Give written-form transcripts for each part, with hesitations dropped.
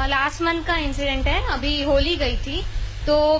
Last month का incident है। अभी होली गई थी तो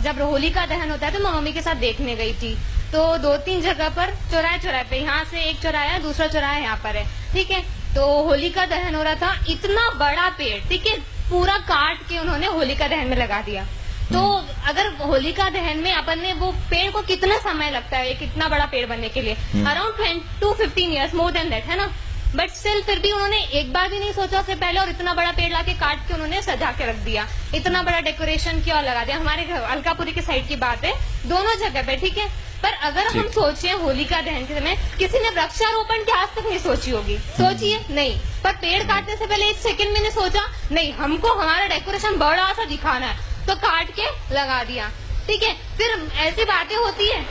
जब होली का दहन होता है तो मैं मम्मी के साथ देखने गई थी। तो 2-3 जगह पर चौराहे पे, यहाँ से एक चौराहा है, दूसरा चौराहा यहाँ पर है, ठीक है। तो होली का दहन हो रहा था, इतना बड़ा पेड़, ठीक है, पूरा काट के उन्होंने होली का दहन में लगा दिया। तो अगर होलिका दहन में अपन ने वो पेड़ को कितना समय लगता है, कितना बड़ा पेड़ बनने के लिए, around 10 to 15 years, more than that, है ना। बट स्टिल फिर भी उन्होंने एक बार भी नहीं सोचा उससे पहले, और इतना बड़ा पेड़ लाके काट के उन्होंने सजा के रख दिया, इतना बड़ा डेकोरेशन किया और लगा दिया। हमारे अलकापुरी के साइड की बात है, दोनों जगह पे, ठीक है। पर अगर हम सोचे होलिका दहन के समय किसी ने वृक्षारोपण की आज तक नहीं सोची होगी, सोचिए नहीं। पर पेड़ काटने से पहले 1 सेकंड मैंने सोचा नहीं, हमको हमारा डेकोरेशन बड़ा सा दिखाना है, तो काट के लगा दिया, ठीक है। फिर ऐसी बातें होती है,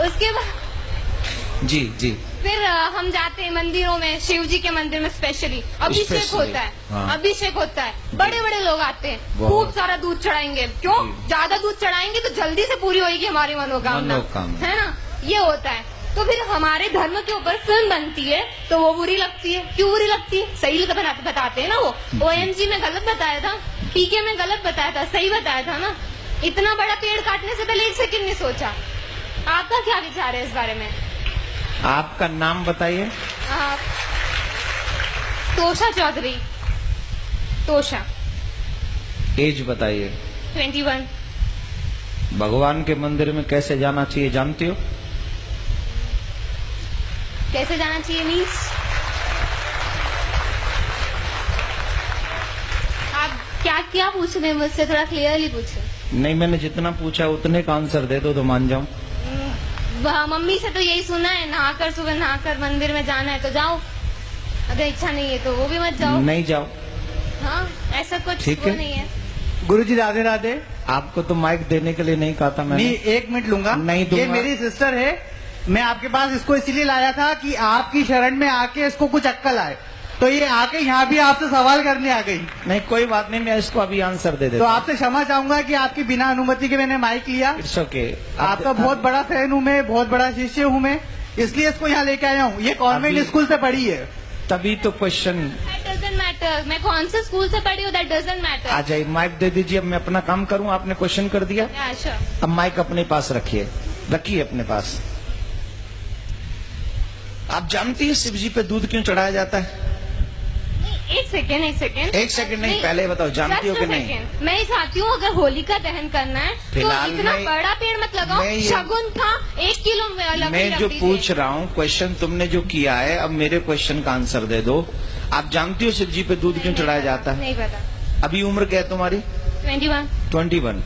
उसके बाद जी फिर हम जाते हैं मंदिरों में, शिव जी के मंदिर में स्पेशली अभिषेक होता है। हाँ। अभिषेक होता है, बड़े बड़े लोग आते हैं, खूब सारा दूध चढ़ाएंगे। क्यों? ज्यादा दूध चढ़ाएंगे तो जल्दी से पूरी होगी हमारी मनोकामना, है ना, ये होता है। तो फिर हमारे धर्म के ऊपर फिल्म बनती है तो वो बुरी लगती है। क्यों बुरी लगती है? सही बताते हैं ना, वो OMG में गलत बताया था, PK में गलत बताया था, सही बताया था ना। इतना बड़ा पेड़ काटने से पहले 1 सेकंड नहीं सोचा। आपका क्या विचार है इस बारे में? आपका नाम बताइए। तोषा चौधरी। तोषा। एज बताइए। 21। भगवान के मंदिर में कैसे जाना चाहिए जानती हो? कैसे जाना चाहिए मीन्स? आप क्या पूछ रहे हैं मुझसे? थोड़ा क्लियरली पूछे। नहीं, मैंने जितना पूछा उतने का आंसर दे दो तो मान जाऊं। मम्मी से तो यही सुना है, नहाकर सुबह नहाकर मंदिर में जाना है तो जाओ, अगर इच्छा नहीं है तो वो भी मत जाओ। नहीं जाओ। हाँ, ऐसा कुछ ठीक है। नहीं है। गुरुजी राधे राधे। आपको तो माइक देने के लिए नहीं कहा था मैंने। नहीं, 1 मिनट लूंगा। नहीं दूंगा। ये मेरी सिस्टर है, मैं आपके पास इसको इसीलिए लाया था कि आपकी शरण में आके इसको कुछ अक्कल आए, तो ये आके यहाँ भी आपसे सवाल करने आ गई। नहीं, कोई बात नहीं, मैं इसको अभी आंसर दे देता तो आपसे क्षमा चाहूंगा कि आपकी बिना अनुमति के मैंने माइक लिया। It's okay. आपका बहुत बड़ा फैन हूँ मैं, बहुत बड़ा शिष्य हूँ मैं, इसलिए इसको यहाँ लेके आया हूँ। ये कॉन्वेंट स्कूल से पढ़ी है। तभी तो क्वेश्चन। डजंट मैटर मैं कौन से स्कूल से पढ़ी हूँ, दैट डजंट मैटर। आ जाइए, माइक दे दीजिए। अब मैं अपना काम करूँ, आपने क्वेश्चन कर दिया। अब माइक अपने पास रखिए अपने पास। आप जानती है शिव जी पे दूध क्यों चढ़ाया जाता है? एक सेकेंड नहीं, पहले बताओ, जानती हो कि नहीं? मैं चाहती हूँ अगर होलिका दहन करना है तो इतना बड़ा पेड़ मत लगाओ। शगुन था 1 किलो में। मैं जो पूछ रहा हूँ क्वेश्चन तुमने जो किया है, अब मेरे क्वेश्चन का आंसर दे दो। आप जानती हो शिव जी पे दूध क्यों चढ़ाया जाता है? नहीं पता। अभी उम्र क्या है तुम्हारी? 21।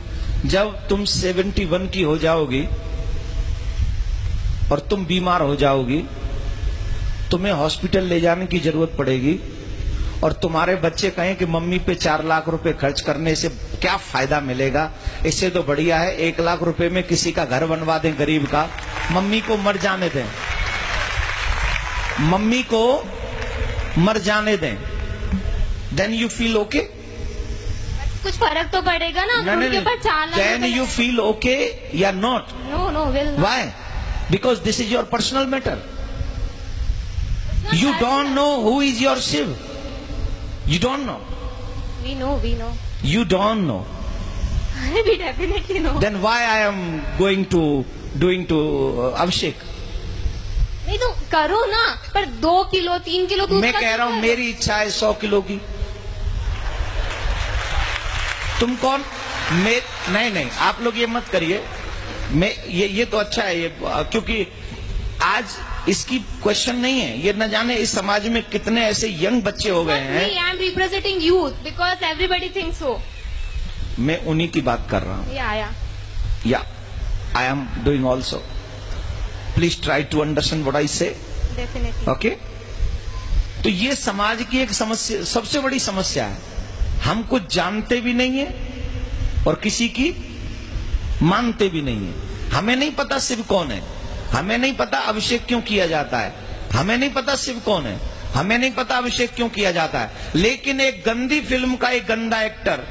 जब तुम 71 की हो जाओगी और तुम बीमार हो जाओगी, तुम्हें हॉस्पिटल ले जाने की जरूरत पड़ेगी, और तुम्हारे बच्चे कहें कि मम्मी पे 4 लाख रुपए खर्च करने से क्या फायदा मिलेगा, इससे तो बढ़िया है 1 लाख रुपए में किसी का घर बनवा दें गरीब का, मम्मी को मर जाने दें, मम्मी को मर जाने दें। Then you feel okay? कुछ फर्क तो पड़ेगा ना। उनके ऊपर 4 lakh. Then you feel okay या not? No will. Why? Because this is your personal matter. You don't know who is your Shiv. You don't know. We know. You don't know. We definitely know. Then why I am doing to Abhishek? नहीं तो करो ना, पर 2 kilo 3 kilo दूध। मैं कह रहा हूँ मेरी इच्छा है 100 किलो की। तुम कौन? नहीं, आप लोग ये मत करिए। मैं ये तो अच्छा है ये, क्योंकि आज इसकी क्वेश्चन नहीं है, ये न जाने इस समाज में कितने ऐसे यंग बच्चे हो गए हैं। I am representing youth because everybody thinks so. मैं उन्हीं की बात कर रहा हूँ। या I am doing also. Please try to understand what I say. Definitely. Okay. तो ये समाज की एक समस्या, सबसे बड़ी समस्या है। हम कुछ जानते भी नहीं है और किसी की मानते भी नहीं है। हमें नहीं पता शिव कौन है, हमें नहीं पता अभिषेक क्यों किया जाता है, हमें नहीं पता शिव कौन है, हमें नहीं पता अभिषेक क्यों किया जाता है। लेकिन एक गंदी फिल्म का एक गंदा एक्टर,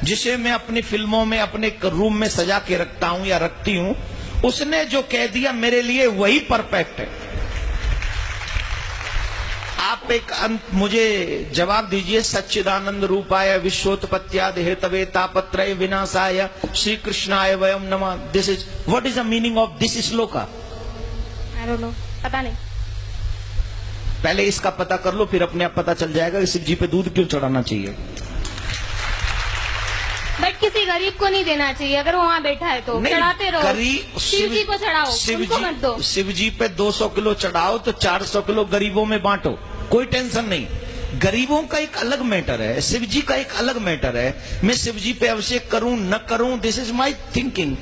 जिसे मैं अपनी फिल्मों में अपने रूम में सजा के रखता हूं या रखती हूं, उसने जो कह दिया मेरे लिए वही परफेक्ट है। आप आप एक मुझे जवाब दीजिए। सच्चिदानंद रूपाय विश्वोत्पत्त्यादि हेतवे तापत्रय विनाशाय श्री कृष्णाय वयम नमः। This is what is the meaning of this shloka? I don't know, पता नहीं। पहले इसका पता कर लो, फिर अपने आप पता चल जाएगा कि शिव जी पे दूध क्यों चढ़ाना चाहिए। बट किसी गरीब को नहीं देना चाहिए, अगर वो वहाँ बैठा है तो चढ़ाते रहो। शिव जी को चढ़ाओ, उनको मत दो। शिव जी पे 200 किलो चढ़ाओ तो 400 किलो गरीबों में बांटो, कोई टेंशन नहीं। गरीबों का एक अलग मैटर है, शिव जी का एक अलग मैटर है। मैं शिव जी पे अभिषेक करूं न करूं, दिस इज माई थिंकिंग,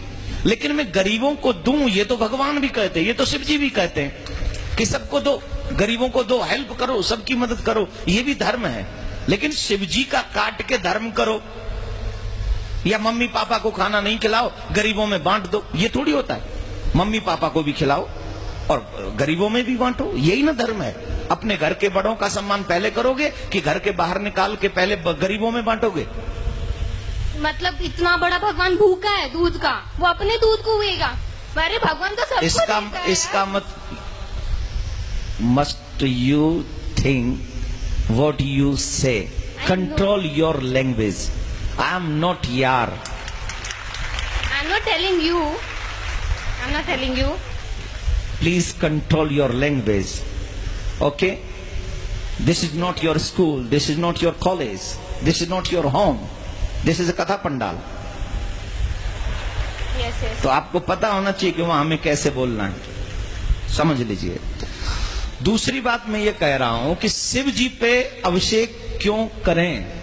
लेकिन मैं गरीबों को दूं, ये तो भगवान भी कहते हैं, ये तो शिव जी भी कहते हैं कि सबको दो, गरीबों को दो, हेल्प करो, सबकी मदद करो, ये भी धर्म है। लेकिन शिव जी का काट के धर्म करो या मम्मी पापा को खाना नहीं खिलाओ, गरीबों में बांट दो, ये थोड़ी होता है। मम्मी पापा को भी खिलाओ और गरीबों में भी बांटो, यही ना धर्म है। अपने घर के बड़ों का सम्मान पहले करोगे कि घर के बाहर निकाल के पहले गरीबों में बांटोगे? मतलब इतना बड़ा भगवान भूखा है दूध का, वो अपने दूध को हुएगा। अरे भगवान तो सबको देता है। इसका must you think what you say, control your language. I am not yaar. I'm not telling you. I'm not telling you. Please control your language. Okay? This is not your school. This is not your college. This is not your home. This is a Katha Pandal. Yes, yes. तो आपको पता होना चाहिए कि वहां हमें कैसे बोलना है, समझ लीजिए। दूसरी बात मैं ये कह रहा हूं कि शिव जी पे अभिषेक क्यों करें?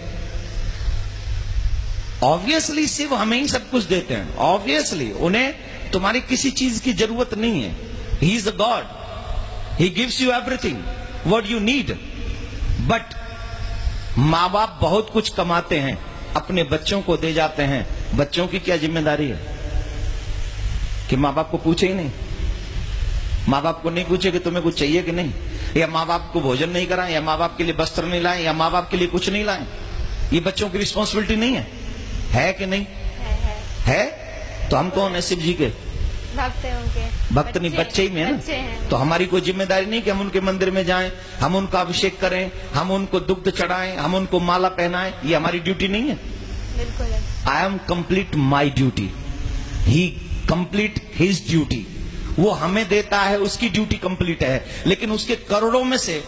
ऑब्वियसली शिव हमें ही सब कुछ देते हैं, ऑब्वियसली उन्हें तुम्हारी किसी चीज की जरूरत नहीं है। He is a God, he gives you everything what you need. But माँ बाप बहुत कुछ कमाते हैं, अपने बच्चों को दे जाते हैं। बच्चों की क्या जिम्मेदारी है कि माँ बाप को पूछे ही नहीं? माँ बाप को नहीं पूछे कि तुम्हें कुछ चाहिए कि नहीं, या माँ बाप को भोजन नहीं कराएं, या माँ बाप के लिए वस्त्र नहीं लाएं, या माँ बाप के लिए कुछ नहीं लाएं? ये बच्चों की रिस्पॉन्सिबिलिटी नहीं है कि नहीं? है। तो हम कौन है? शिव जी के भक्त हैं उनके। भक्त नहीं, बच्चे ही में है ना। तो हमारी कोई जिम्मेदारी नहीं कि हम उनके मंदिर में जाएं, हम उनका अभिषेक करें, हम उनको दुग्ध चढ़ाएं, हम उनको माला पहनाएं, ये हमारी ड्यूटी नहीं है? बिल्कुल है। I am complete my duty, he complete his duty. वो हमें देता है, उसकी ड्यूटी कंप्लीट है। लेकिन उसके करोड़ों में से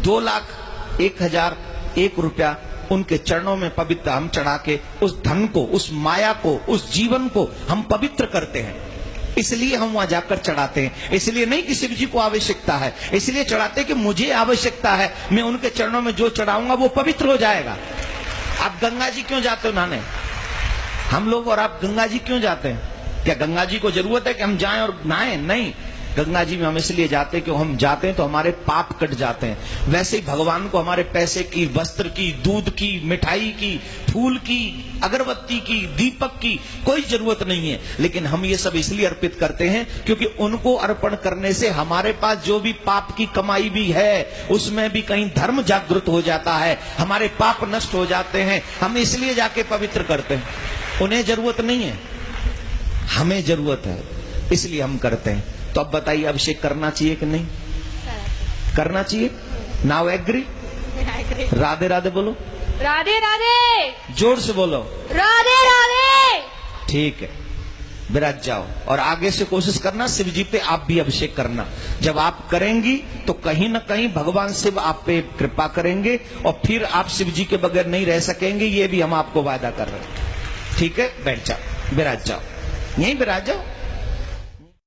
2,01,001 रुपया उनके चरणों में पवित्र हम चढ़ा के उस धन को, उस माया को, उस जीवन को हम पवित्र करते हैं। इसलिए हम वहां जाकर चढ़ाते हैं। इसलिए नहीं कि शिव जी को आवश्यकता है, इसलिए चढ़ाते कि मुझे आवश्यकता है, मैं उनके चरणों में जो चढ़ाऊंगा वो पवित्र हो जाएगा। आप गंगा जी क्यों जाते हो नहाने? हम लोग और आप गंगा जी क्यों जाते हैं? क्या गंगा जी को जरूरत है कि हम जाएं और नहाएं? नहीं, गंगा जी में हम इसलिए जाते हैं कि हम जाते हैं तो हमारे पाप कट जाते हैं। वैसे ही भगवान को हमारे पैसे की, वस्त्र की, दूध की, मिठाई की, फूल की, अगरबत्ती की, दीपक की कोई जरूरत नहीं है। लेकिन हम ये सब इसलिए अर्पित करते हैं क्योंकि उनको अर्पण करने से हमारे पास जो भी पाप की कमाई भी है उसमें भी कहीं धर्म जागृत हो जाता है, हमारे पाप नष्ट हो जाते हैं। हम इसलिए जाके पवित्र करते हैं। उन्हें जरूरत नहीं है, हमें जरूरत है, इसलिए हम करते हैं। तो अब बताइए, अभिषेक करना चाहिए कि नहीं करना चाहिए? Now agree? राधे राधे बोलो। राधे राधे। जोर से बोलो। राधे राधे। ठीक है, विराज जाओ और आगे से कोशिश करना शिव जी पे आप भी अभिषेक करना। जब आप करेंगी तो कहीं ना कहीं भगवान शिव आप पे कृपा करेंगे और फिर आप शिव जी के बगैर नहीं रह सकेंगे, ये भी हम आपको वादा कर रहे हैं। ठीक है, बैठ जाओ, विराज जाओ, यहीं विराज जाओ।